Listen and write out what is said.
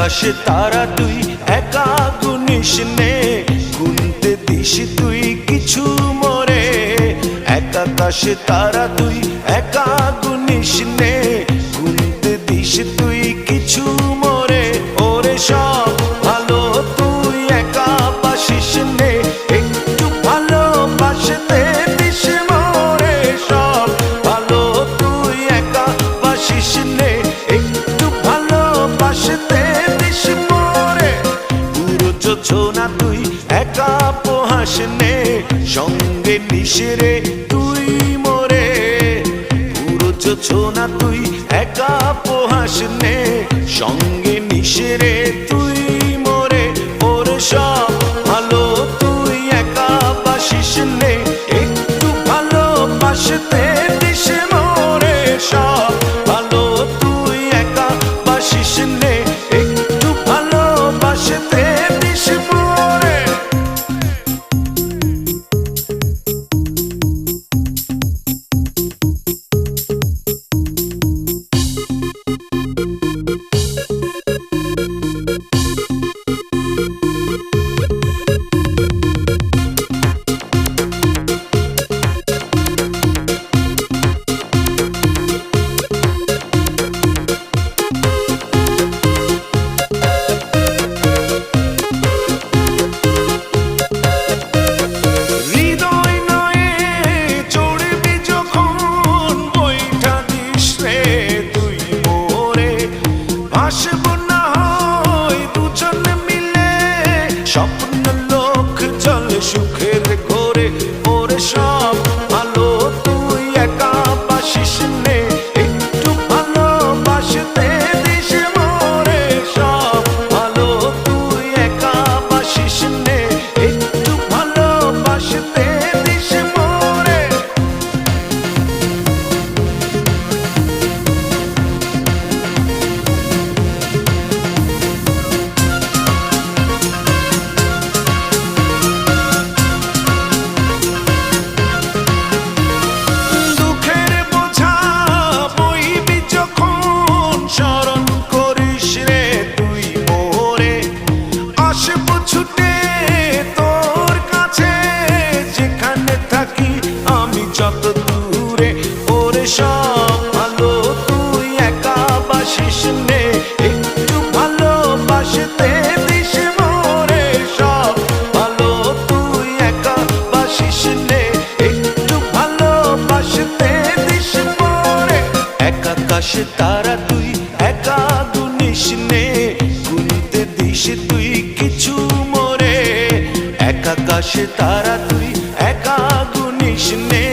আকাশে তারা তুই একা গুনিস নে, গুনতে দিস তুই কিছু মোরে। এক আকাশে তারা তুই একা গুনিস নে, গুনতে দিস তুই কিছু মোরে। ওরে সব ভালো তুই একা বাসিস নে, একটু ভালোবাসতে দিস মোরে। সব ভালো তুই একা বাসিস নে, একটু ভালোবাসতে দিস মোরে। পুরো যোজনা তুই একা পোহাস নে, সঙ্গে নিস রে তুই মোরে। পুরো যোজনা তুই একা পোহাস নে, সঙ্গে নিস রে তুই মোরে। ওরে সব ভালো তুই একা বাসিস নে, একটু ভালোবাসতে দিস মোরে। সব ভালো তুই একা বাসিস নে, একটু ভালোবাসতে দিস মোরে। আসবো না হয় দুজন মিলে, স্বপ্ন লোক চলে সুখের ঘরে। ওরে সব ভালো তুই একা বাসিস নে, একটু ভালোবাসতে দিস মোরে। সব ভালো তুই একা বাসিস নে, একটু ভালোবাসতে দিস মোরে। যত দূরে ওরে সব ভালো তুই একা বাসিস নে, একটু ভালোবাসতে দিস মোরে। সব ভালো তুই একা বাসিস নে, একটু ভালোবাসতে দিস মোরে। এক আকাশে তারা তুই একা গুনিস নে, গুনতে দিস তুই কিছু মোরে। এক আকাশে তারা তুই একা গুনিস নে,